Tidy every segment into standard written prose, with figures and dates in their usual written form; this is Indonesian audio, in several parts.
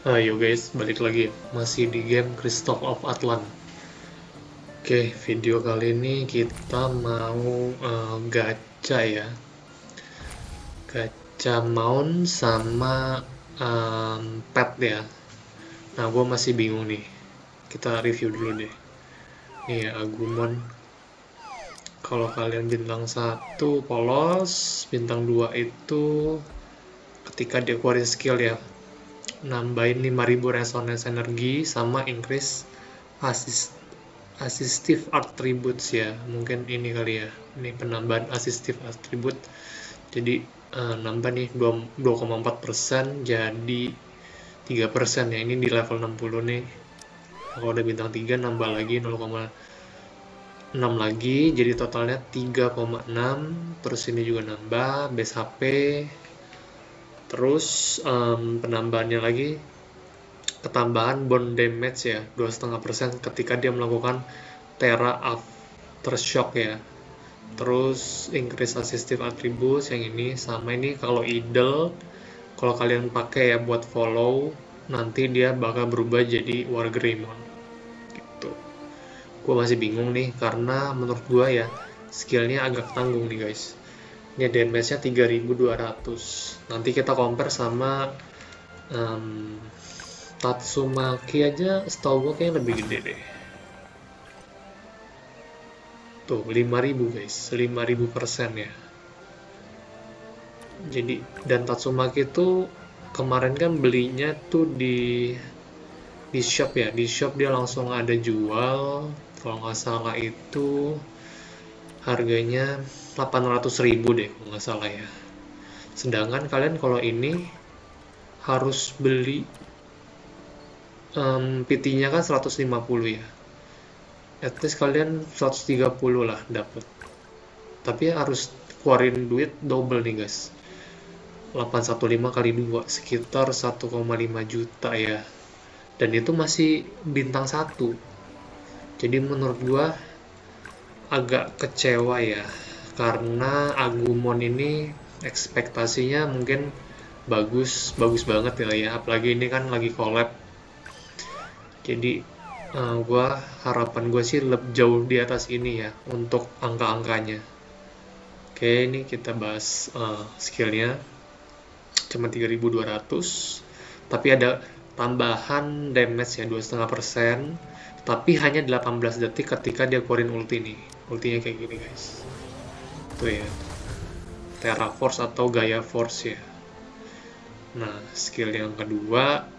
Ayo guys, balik lagi ya. Masih di game Crystal of Atlan. Oke, video kali ini kita mau gacha ya. Gacha mount sama pet ya. Nah, gue masih bingung nih. Kita review dulu deh. Nih ya, Agumon. Kalau kalian bintang 1 polos, bintang 2 itu ketika dia keluarin skill ya, nambahin 5.000 resonance energi sama increase assistive attributes ya, mungkin ini kali ya, ini penambahan assistive attribute. Jadi nambah nih 2,4% jadi 3% ya, ini di level 60 nih. Kalau udah bintang 3 nambah lagi 0,6 lagi, jadi totalnya 3,6. Terus ini juga nambah base HP. Terus penambahannya lagi, ketambahan bond damage ya 2,5% ketika dia melakukan Terra Aftershock ya. Terus increase assistive attributes yang ini, sama ini kalau idle, kalau kalian pakai ya buat follow, nanti dia bakal berubah jadi Wargreymon gitu. Gue masih bingung nih karena menurut gue ya skillnya agak tanggung nih guys. Ini damage-nya 3200. Nanti kita compare sama Tatsumaki aja, setahu gue kayaknya lebih gede deh. Tuh, 5.000 guys, 5.000% ya. Jadi, dan Tatsumaki itu kemarin kan belinya tuh di shop ya. Di shop dia langsung ada jual, kalau nggak salah itu harganya 800.000 deh, kalau nggak salah ya. Sedangkan kalian kalau ini harus beli PT-nya kan 150 ya. At least kalian 130 lah dapat. Tapi harus keluarin duit double nih guys. 815 kali 2 sekitar 1,5 juta ya. Dan itu masih bintang 1. Jadi menurut gua agak kecewa ya. Karena Agumon ini ekspektasinya mungkin bagus banget ya. Apalagi ini kan lagi collab. Jadi harapan gue sih lebih jauh di atas ini ya untuk angka-angkanya. Oke, ini kita bahas skillnya. Cuma 3.200, tapi ada tambahan damage ya 2,5%, tapi hanya 18 detik ketika dia keluarin ulti nih. Ultinya kayak gini guys. Tuh ya, Terra Force atau Gaia Force ya. Nah, skill yang kedua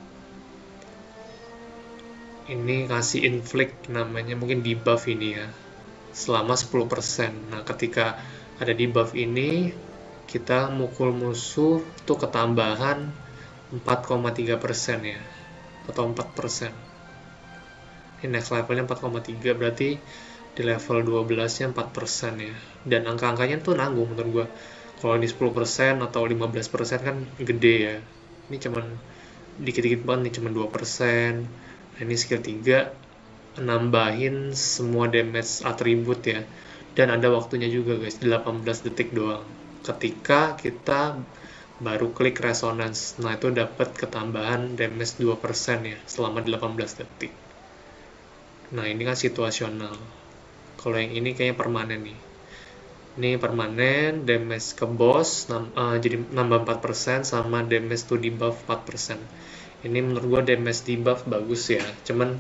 ini kasih inflict, namanya mungkin debuff ini ya, selama 10%. Nah, ketika ada debuff ini, kita mukul musuh tuh ketambahan 4,3% ya, atau 4%. Ini next levelnya 4,3, berarti di level 12-nya 4% ya. Dan angka-angkanya tuh nanggung menurut gua. Kalau di 10% atau 15% kan gede ya. Ini cuman dikit-dikit banget nih, cuman 2%. Nah, ini skill 3 nambahin semua damage atribut ya, dan ada waktunya juga guys, 18 detik doang ketika kita baru klik resonance. Nah, itu dapat ketambahan damage 2% ya selama 18 detik. Nah, ini kan situasional. Kalau yang ini kayaknya permanen nih. Ini permanen, damage ke boss jadi nambah 4% sama damage to debuff 4%. Ini menurut gua damage debuff bagus ya, cuman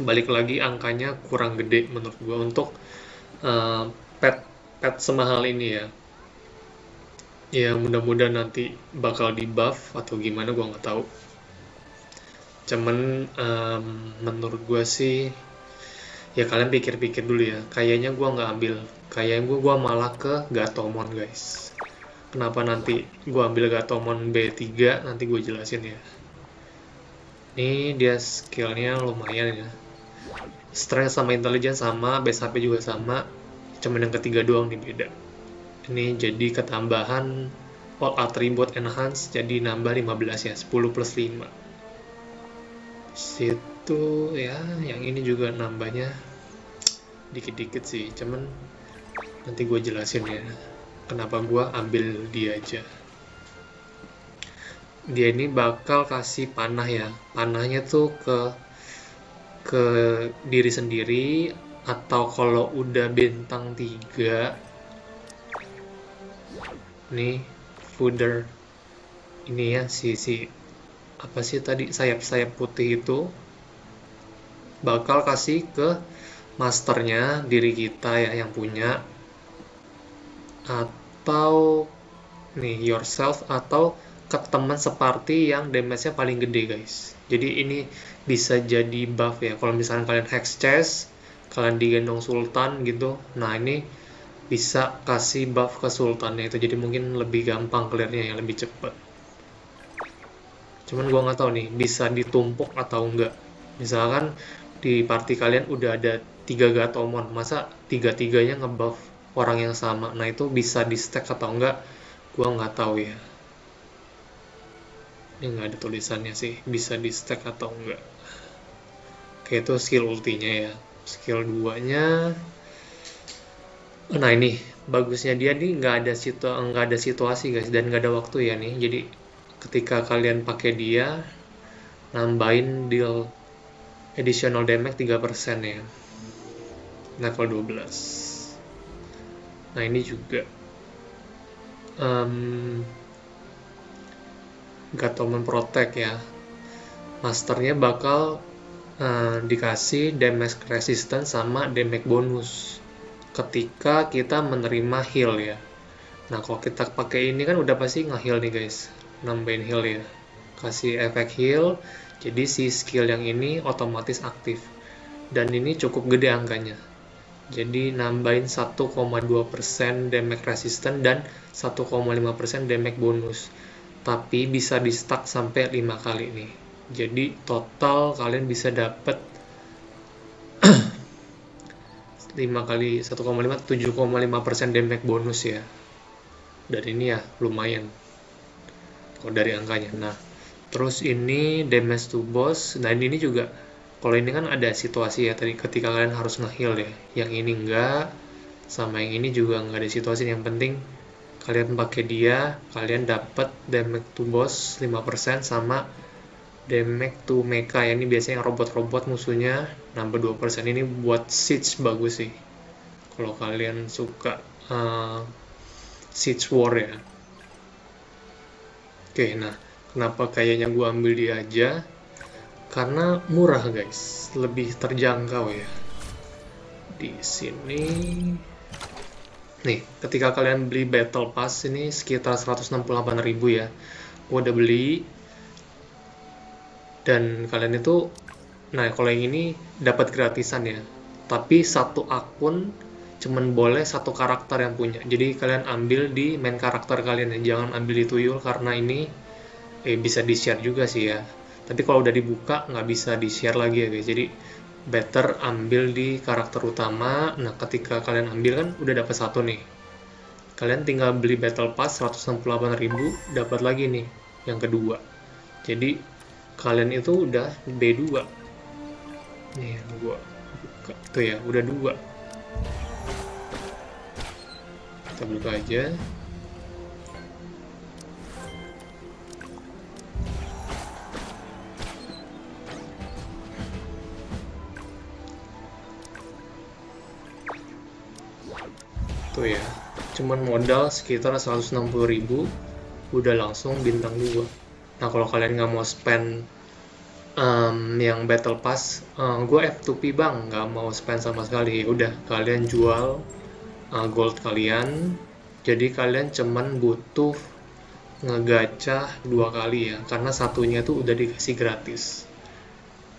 balik lagi angkanya kurang gede menurut gua untuk pet semahal ini ya. Ya mudah-mudahan nanti bakal debuff atau gimana gua nggak tahu. Cuman menurut gua sih ya kalian pikir-pikir dulu ya. Kayaknya gua nggak ambil. Kayaknya gua malah ke Gatomon guys. Kenapa nanti gua ambil Gatomon B3, nanti gue jelasin ya. Ini dia skillnya lumayan ya. Strength sama intelligence sama, base HP juga sama. Cuman yang ketiga doang nih beda. Ini jadi ketambahan all attribute enhance, jadi nambah 15 ya, 10 plus 5. Situ ya, yang ini juga nambahnya dikit-dikit sih. Cuman nanti gue jelasin ya kenapa gue ambil dia aja. dia ini bakal kasih panah ya. Panahnya tuh ke diri sendiri, atau kalau udah bintang 3 nih fooder ini ya, si apa sih tadi, sayap-sayap putih itu bakal kasih ke masternya, diri kita ya yang punya, atau nih yourself, atau ke teman separty yang damage-nya paling gede guys. Jadi ini bisa jadi buff ya kalau misalnya kalian hex chest, kalian digendong sultan gitu, nah ini bisa kasih buff ke sultannya itu, jadi mungkin lebih gampang clearnya ya, lebih cepet. Cuman gua nggak tahu nih bisa ditumpuk atau enggak. Misalkan di party kalian udah ada 3 Gatomon, masa tiga-tiganya ngebuff orang yang sama, nah itu bisa di stack atau enggak, gua nggak tahu ya. Ini nggak ada tulisannya sih bisa di stack atau enggak. Oke, itu skill ultinya ya. Skill 2-nya, nah ini bagusnya dia nih nggak ada situasi guys, dan nggak ada waktu ya nih. Jadi ketika kalian pakai dia, nambahin deal additional damage 3% ya, level 12. Nah ini juga Gatomon Protect ya, masternya bakal dikasih damage resistance sama damage bonus ketika kita menerima heal ya. Nah kalau kita pakai ini kan udah pasti nge-heal nih guys, nambahin heal ya, kasih efek heal, jadi si skill yang ini otomatis aktif, dan ini cukup gede angkanya, jadi nambahin 1,2% damage resistance dan 1,5% damage bonus, tapi bisa di stack sampai 5 kali nih, jadi total kalian bisa dapet 5 kali 1,5, 7,5% damage bonus ya. Dan ini ya lumayan kalau dari angkanya. Nah terus ini damage to boss, nah ini juga kalau ini kan ada situasi ya tadi ketika kalian harus nge-heal ya, yang ini enggak, sama yang ini juga enggak ada situasi. Yang penting kalian pakai dia, kalian dapat damage to boss 5% sama damage to mecha ya, ini biasanya robot-robot musuhnya nambah 2%. Ini buat siege bagus sih kalau kalian suka siege war ya. Oke, nah kenapa kayaknya gue ambil dia aja, karena murah guys, lebih terjangkau ya. Di sini nih ketika kalian beli battle pass ini sekitar 168.000 ya, gue udah beli. Dan kalian itu, nah kalau yang ini dapat gratisan ya, tapi satu akun cuman boleh satu karakter yang punya, jadi kalian ambil di main karakter kalian ya, jangan ambil di tuyul karena ini bisa di share juga sih ya, tapi kalau udah dibuka nggak bisa di share lagi ya guys, jadi better ambil di karakter utama. Nah ketika kalian ambil kan udah dapat satu nih, kalian tinggal beli battle pass 168.000, dapat lagi nih yang kedua, jadi kalian itu udah B2 nih, yang gua buka tuh ya, udah 2. Kita buka aja. Tuh ya, cuman modal sekitar 160.000 udah langsung bintang 2. Nah kalau kalian nggak mau spend yang battle pass, gue F2P bang, nggak mau spend sama sekali, udah kalian jual gold kalian, jadi kalian cuman butuh ngegacha 2 kali ya, karena satunya tuh udah dikasih gratis.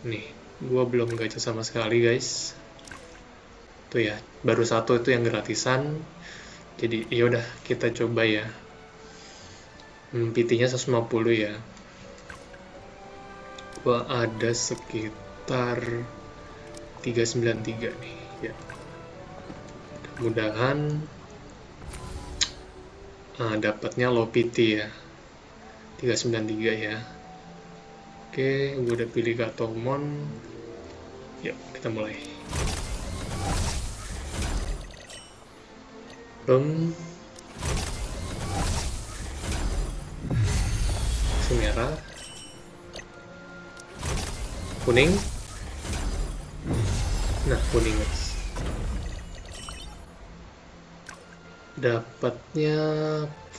Nih gue belum gacha sama sekali guys, tuh ya baru satu itu yang gratisan, jadi ya udah kita coba ya. PT-nya 150 ya, gua ada sekitar 393 nih ya, mudah-mudahan dapatnya low PT ya, 393 ya. Oke, gue udah pilih Gatomon, yuk kita mulai. kasih merah, kuning. Nah, kuning guys. Dapatnya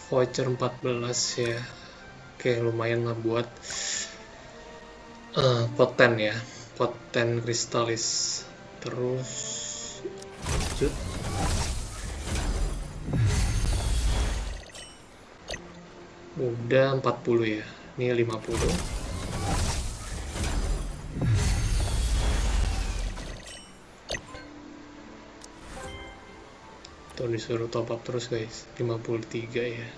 voucher 14 ya. Oke, lumayan lah buat poten ya, poten kristalis. Terus lanjut. Udah 40 ya, ini 50. Tuh disuruh top up terus guys, 53 ya.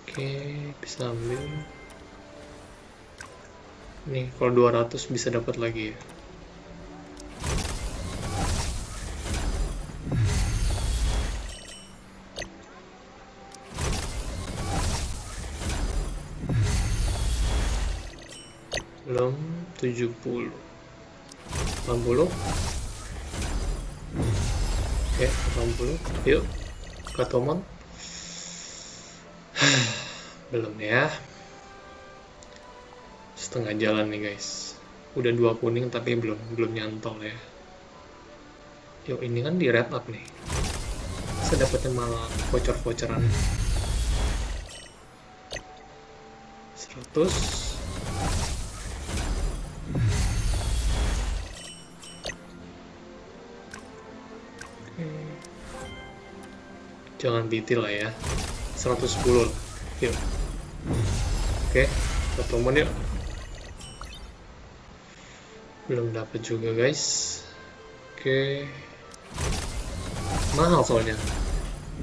Oke, bisa ambil. Nih, kalau 200 bisa dapat lagi ya. Belum 70. 80. Oke, 80. Yuk, Katomon. Belum ya. Setengah jalan nih guys. Udah 2 kuning tapi belum nyantol ya. Yuk, ini kan di red up nih. Saya dapetnya malah voucher-voucheran. 100. Jangan detail lah ya. 110 lah. Yuk. Oke, Katomon yuk. Belum dapat juga guys. Oke. Mahal soalnya.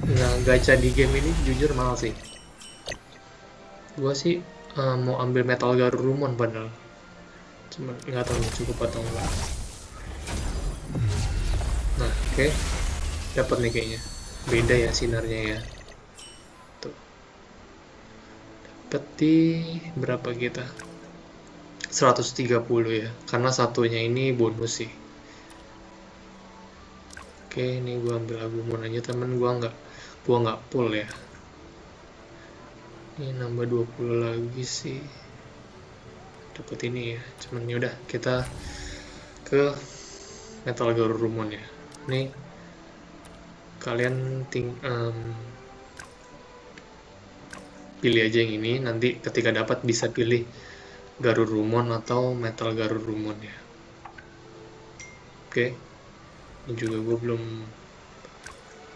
Nah, gacha di game ini jujur mahal sih. Gua sih mau ambil Metal Garurumon padahal. Cuman nggak tahu nih cukup atau enggak. Nah, oke. Dapat nih kayaknya. Beda ya sinarnya ya. Tuh. Dapat di berapa kita? 130 ya. Karena satunya ini bonus sih. Oke, ini gua ambil Agumon aja temen, gua nggak full ya. Ini nambah 20 lagi sih. Dapat ini ya. Cuman yaudah kita ke Metal Garurumon ya. Nih kalian pilih aja yang ini, nanti ketika dapat bisa pilih Garurumon atau Metal Garurumon ya. Oke, ini juga gue belum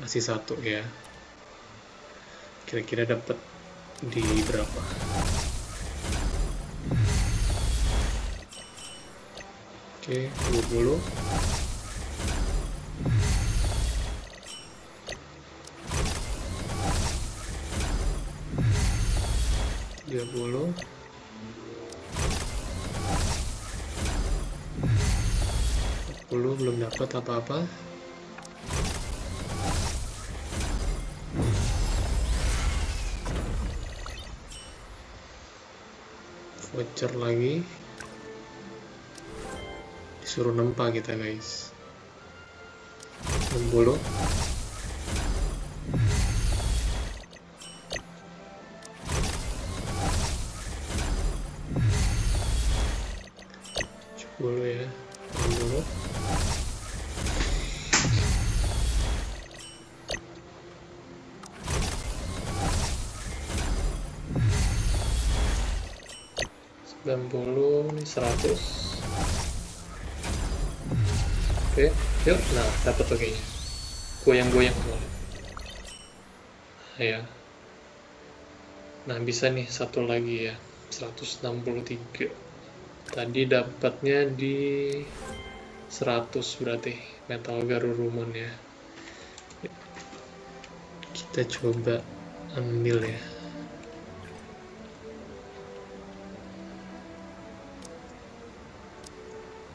masih satu ya. Kira-kira dapat di berapa? Oke, 20. 30. 40 belum dapat apa-apa. Voucher lagi. Disuruh nempa kita guys. 60. Dulu ya, dulu. Ini 100. Oke, yuk. Nah, dapat tuh kayaknya. Goyang-goyang soalnya. Ya. Nah, bisa nih satu lagi ya. 163. Tadi dapatnya di 100 berarti Metal Garurumon ya. Kita coba ambil ya.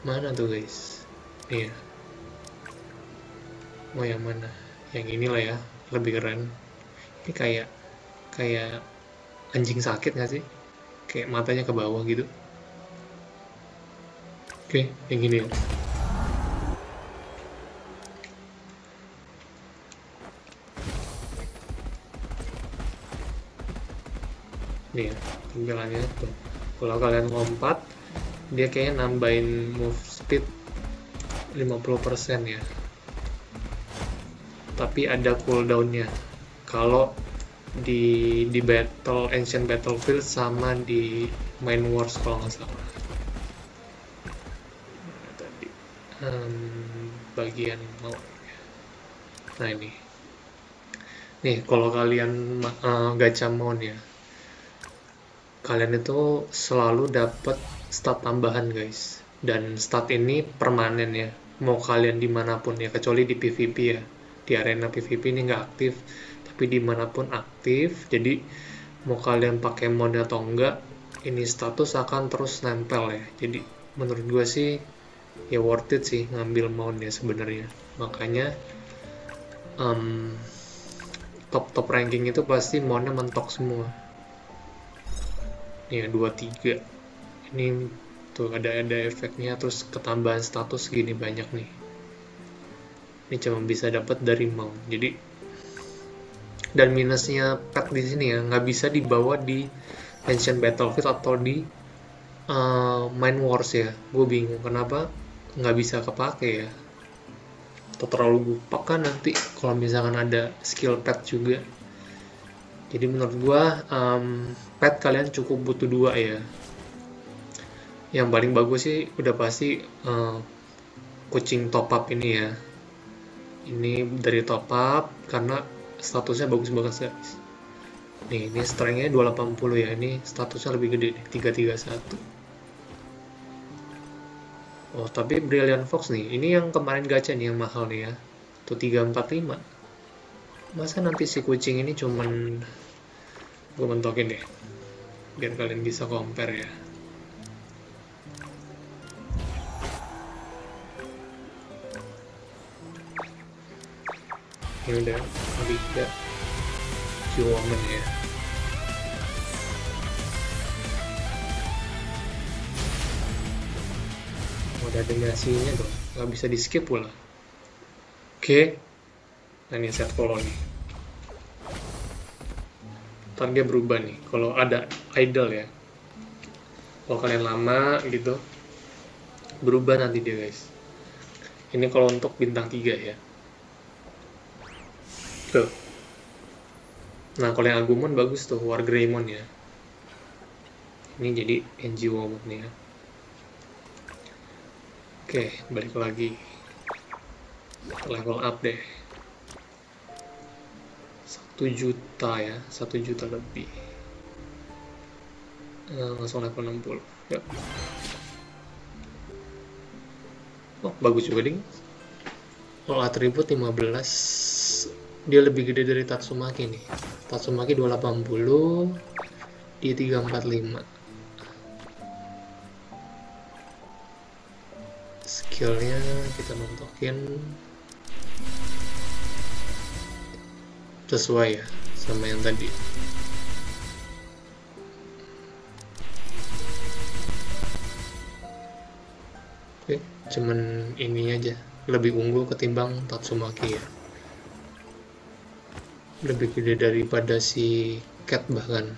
Mana tuh guys? Nih ya. Mau yang mana? Yang inilah ya, lebih keren. Ini kayak anjing sakit nggak sih? Kayak matanya ke bawah gitu. Oke, yang ini ya. nih ya, tampilannya tuh. Kalau kalian lompat, dia kayaknya nambahin move speed 50% ya. Tapi ada cooldownnya. Kalau di battle ancient battlefield sama di main wars kalau nggak salah. Tadi bagian mau. Nah ini. Nih kalau kalian gacha mount ya, kalian itu selalu dapat stat tambahan guys. Dan stat ini permanen ya. Mau kalian dimanapun ya, kecuali di PvP ya. Di arena PvP ini nggak aktif, tapi dimanapun aktif. Jadi mau kalian pakai mount atau enggak, ini status akan terus nempel ya. Jadi menurut gue sih ya worth it sih ngambil mount ya sebenarnya. Makanya top ranking itu pasti mountnya mentok semua. Nih ya 23. Ini tuh ada efeknya, terus ketambahan status gini banyak nih. Ini cuma bisa dapat dari mount. Jadi dan minusnya pet di sini ya, nggak bisa dibawa di ancient battlefield atau di main wars ya. Gue bingung kenapa nggak bisa kepake ya. Atau terlalu bupak kan nanti kalau misalkan ada skill pet juga. Jadi menurut gue pet kalian cukup butuh 2 ya. Yang paling bagus sih udah pasti kucing top up ini ya. Ini dari top up karena statusnya bagus banget guys. Nih ini strength-nya 280 ya. Ini statusnya lebih gede nih, 331. Oh, tapi Brilliant Fox nih, ini yang kemarin gacha nih yang mahal nih ya. Tuh 345. Masa nanti si kucing ini cuman gue mentokin deh. Biar kalian bisa compare ya. Ini udah Liga Woman ya. Udah ada nasinya dong, nggak bisa di skip pula. Oke. Nah ini set follow nih. Ntar dia berubah nih kalau ada idle ya. Kalau kalian lama gitu berubah nanti dia guys. Ini kalau untuk bintang 3 ya. Tuh. Nah kalau yang Agumon bagus tuh, War Greymon ya. Ini jadi NG Woman nih ya. Oke, balik lagi. Level up deh. 1 juta ya, 1 juta lebih. Langsung level 60. Yuk. Oh, bagus juga ding. Kalau atribut 15, dia lebih gede dari Tatsumaki nih. Tatsumaki 280, dia 345. Skillnya kita mentokin sesuai ya sama yang tadi. Oke, cuman ini aja lebih unggul ketimbang Tatsumaki ya. Lebih gede daripada si Cat bahkan.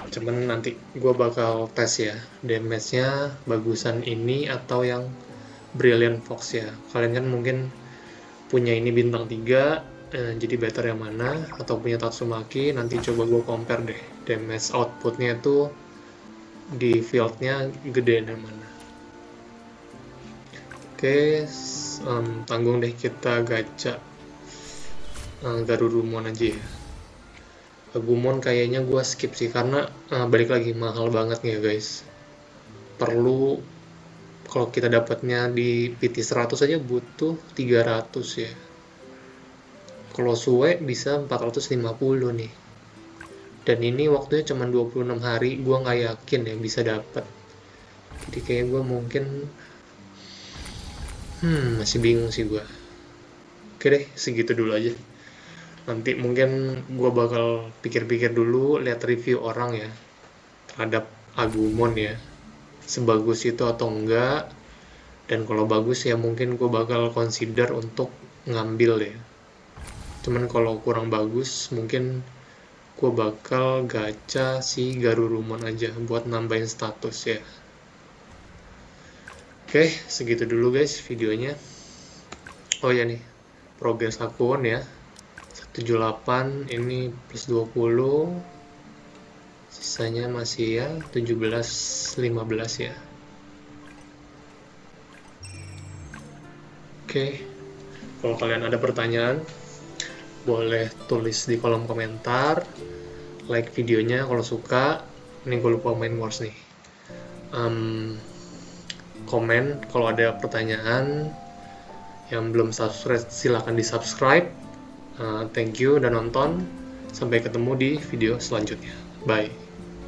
Cuman nanti gue bakal tes ya damage-nya bagusan ini atau yang Brilliant Fox ya. Kalian kan mungkin punya ini bintang 3, jadi better yang mana, atau punya Tatsumaki. Nanti coba gue compare deh damage outputnya itu di fieldnya gedean yang mana. Oke, tanggung deh kita gacha Garurumon aja ya. Agumon kayaknya gue skip sih karena balik lagi mahal banget ya guys. Perlu kalau kita dapatnya di PT 100 aja butuh 300 ya. Kalau suwe bisa 450 nih. Dan ini waktunya cuma 26 hari, gue nggak yakin ya bisa dapat. Jadi kayak gue mungkin masih bingung sih gue. Oke deh, segitu dulu aja. Nanti mungkin gue bakal pikir-pikir dulu, lihat review orang ya terhadap Agumon ya, sebagus itu atau enggak. Dan kalau bagus ya mungkin gue bakal consider untuk ngambil ya. Cuman kalau kurang bagus mungkin gue bakal gacha si Garurumon aja buat nambahin status ya. Oke, segitu dulu guys videonya. Oh ya nih, progres akun ya. 178 ini plus 20. Sisanya masih ya 17-15 ya. Oke, kalau kalian ada pertanyaan boleh tulis di kolom komentar. Like videonya kalau suka. Ini gue lupa main wars nih. Komen kalau ada pertanyaan. Yang belum subscribe silahkan di subscribe. Thank you udah nonton. Sampai ketemu di video selanjutnya. Bye.